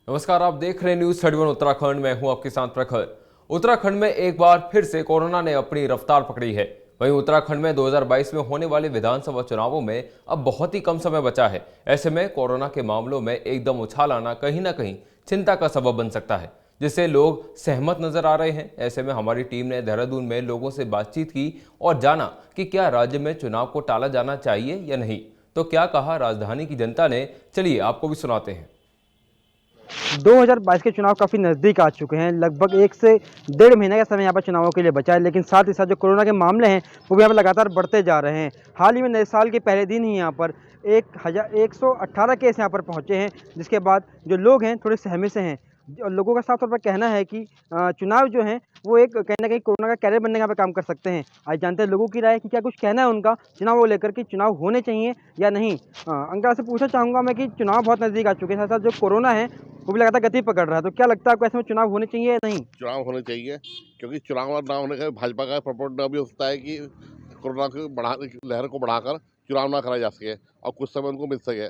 नमस्कार, आप देख रहे हैं न्यूज 31 उत्तराखंड। मैं हूं आपके साथ प्रखर। उत्तराखंड में एक बार फिर से कोरोना ने अपनी रफ्तार पकड़ी है। वहीं उत्तराखंड में 2022 में होने वाले विधानसभा चुनावों में अब बहुत ही कम समय बचा है। ऐसे में कोरोना के मामलों में एकदम उछाल आना कहीं ना कहीं चिंता का सबब बन सकता है, जिससे लोग सहमत नजर आ रहे हैं। ऐसे में हमारी टीम ने देहरादून में लोगों से बातचीत की और जाना कि क्या राज्य में चुनाव को टाला जाना चाहिए या नहीं। तो क्या कहा राजधानी की जनता ने, चलिए आपको भी सुनाते हैं। 2022 के चुनाव काफ़ी नज़दीक आ चुके हैं। लगभग 1 से डेढ़ महीने का समय यहाँ पर चुनावों के लिए बचा है, लेकिन साथ ही साथ जो कोरोना के मामले हैं वो भी यहाँ पर लगातार बढ़ते जा रहे हैं। हाल ही में नए साल के पहले दिन ही यहाँ पर 118 केस यहाँ पर पहुँचे हैं, जिसके बाद जो लोग हैं थोड़े सहमे से हैं। लोगों का साफ तौर पर कहना है कि चुनाव जो हैं वो एक कहीं ना कहीं कोरोना का कैरियर बनने का काम कर सकते हैं। आज जानते हैं लोगों की राय कि क्या कुछ कहना है उनका चुनाव को लेकर कि चुनाव होने चाहिए या नहीं। अंकल से पूछना चाहूँगा मैं कि चुनाव बहुत नज़दीक आ चुके हैं, साथ साथ जो कोरोना है वो भी लगातार गति पकड़ रहा है, तो क्या लगता है आपको ऐसे में चुनाव होने चाहिए या नहीं? चुनाव होने चाहिए, क्योंकि चुनाव ना होने का भाजपा का प्रपोगंडा भी हो सकता है कि कोरोना की लहर को बढ़ाकर चुनाव ना कराया जा सके और कुछ समय उनको मिल सके।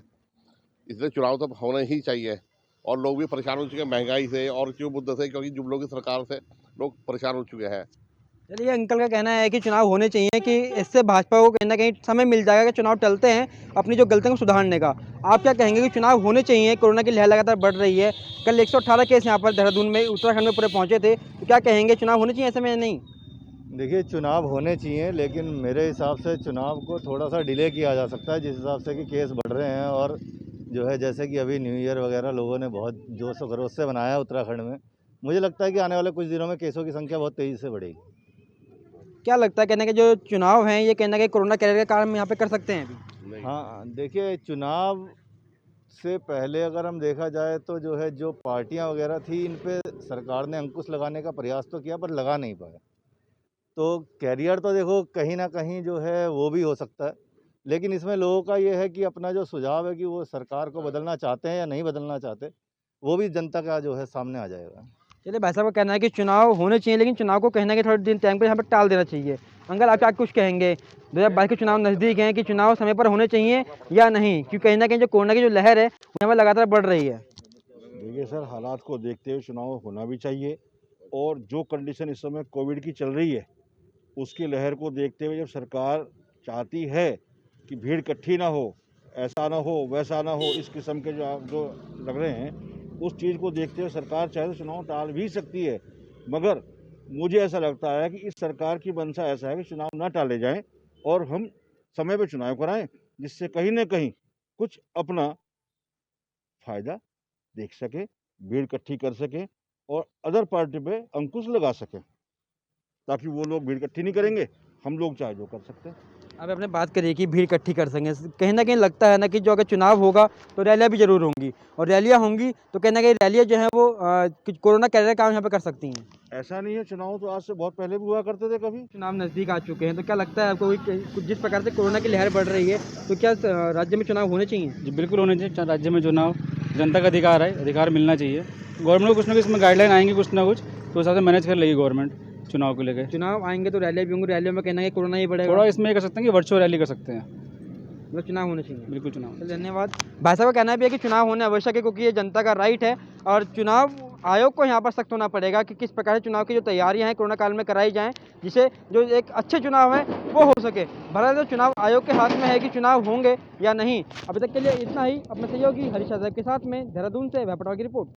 इसलिए चुनाव तो होने ही चाहिए। और लोग भी परेशान हो चुके हैं महंगाई से और क्यों मुद्दे से, क्योंकि जुमलों की सरकार से लोग परेशान हो चुके हैं। चलिए, अंकल का कहना है कि चुनाव होने चाहिए कि इससे भाजपा को कहीं ना कहीं समय मिल जाएगा कि चुनाव टलते हैं अपनी जो गलतियों को सुधारने का। आप क्या कहेंगे कि चुनाव होने चाहिए? कोरोना की लहर लगातार बढ़ रही है। कल 118 केस यहाँ पर देहरादून में उत्तराखंड में पूरे पहुँचे थे, तो क्या कहेंगे चुनाव होने चाहिए ऐसे में या नहीं? देखिए, चुनाव होने चाहिए, लेकिन मेरे हिसाब से चुनाव को थोड़ा सा डिले किया जा सकता है, जिस हिसाब से कि केस बढ़ रहे हैं। और जो है, जैसे कि अभी न्यू ईयर वगैरह लोगों ने बहुत जोश और खरोश से मनाया उत्तराखंड में। मुझे लगता है कि आने वाले कुछ दिनों में केसों की संख्या बहुत तेज़ी से बढ़ेगी। क्या लगता है कहने के जो चुनाव हैं ये कहीं ना कहीं कोरोना कैरियर का काम यहाँ पे कर सकते हैं अभी? हाँ, देखिए, चुनाव से पहले अगर हम देखा जाए तो जो है, जो पार्टियां वगैरह थी, इन पे सरकार ने अंकुश लगाने का प्रयास तो किया, पर लगा नहीं पाया। तो कैरियर तो देखो कहीं ना कहीं जो है वो भी हो सकता है, लेकिन इसमें लोगों का ये है कि अपना जो सुझाव है कि वो सरकार को बदलना चाहते हैं या नहीं बदलना चाहते, वो भी जनता का जो है सामने आ जाएगा। चलिए, भाई साहब का कहना है कि चुनाव होने चाहिए, लेकिन चुनाव को कहीं ना कहीं थोड़े दिन टाइम पर यहाँ पर टाल देना चाहिए। अंकल, आप क्या कुछ कहेंगे? 2022 के चुनाव नज़दीक हैं कि चुनाव समय पर होने चाहिए या नहीं, क्योंकि कहीं ना कहीं जो कोरोना की जो लहर है वो यहाँ पर लगातार बढ़ रही है। देखिए सर, हालात को देखते हुए चुनाव होना भी चाहिए। और जो कंडीशन इस समय कोविड की चल रही है, उसकी लहर को देखते हुए जब सरकार चाहती है कि भीड़ इकट्ठी ना हो, ऐसा ना हो वैसा ना हो, इस किस्म के जो लग रहे हैं, उस चीज़ को देखते हुए सरकार चाहे तो चुनाव टाल भी सकती है। मगर मुझे ऐसा लगता है कि इस सरकार की मंशा ऐसा है कि चुनाव ना टाले जाएं और हम समय पर चुनाव कराएं, जिससे कहीं ना कहीं कुछ अपना फायदा देख सके, भीड़ इकट्ठी कर सके और अदर पार्टी पे अंकुश लगा सके, ताकि वो लोग भीड़ इकट्ठी नहीं करेंगे, हम लोग चाहे जो कर सकते हैं। अब आपने बात करी कि भीड़ इकट्ठी कर सकें, कहीं ना कहीं लगता है ना कि जो अगर चुनाव होगा तो रैलियाँ भी जरूर होंगी, और रैलियाँ होंगी तो कहीं ना कहीं रैलियाँ जो हैं वो कोरोना कैरियर काम यहाँ पे कर सकती हैं। ऐसा नहीं है, चुनाव तो आज से बहुत पहले भी हुआ करते थे कभी। चुनाव नज़दीक आ चुके हैं, तो क्या लगता है आपको जिस प्रकार से कोरोना की लहर बढ़ रही है, तो क्या राज्य में चुनाव होने चाहिए? जी बिल्कुल होने चाहिए। राज्य में चुनाव जनता का अधिकार है, अधिकार मिलना चाहिए। गवर्नमेंट को कुछ ना कुछ इसमें गाइडलाइन आएंगी, कुछ ना कुछ तो हिसाब से मैनेज कर लेगी गवर्नमेंट चुनाव को लेकर। चुनाव आएंगे तो रैलियाँ भी होंगी, रैलियों में कहना है कि कोरोना ही बढ़ेगा। थोड़ा इसमें ये कर सकते हैं कि वर्चुअल रैली कर सकते हैं। मतलब चुनाव होने चाहिए। बिल्कुल चुनाव। चलिए, धन्यवाद। भाई साहब का कहना भी है कि चुनाव होने आवश्यक है, क्योंकि ये जनता का राइट है, और चुनाव आयोग को यहाँ पर सख्त होना पड़ेगा कि किस प्रकार से चुनाव की जो तैयारियां हैं कोरोना काल में कराई जाएं, जिससे जो एक अच्छे चुनाव है वो हो सके। बहरहाल तो चुनाव आयोग के हाथ में है कि चुनाव होंगे या नहीं। अभी तक के लिए इतना ही। अपने सहयोगी हरीश साहब के साथ में देहरादून से वह पटवा की रिपोर्ट।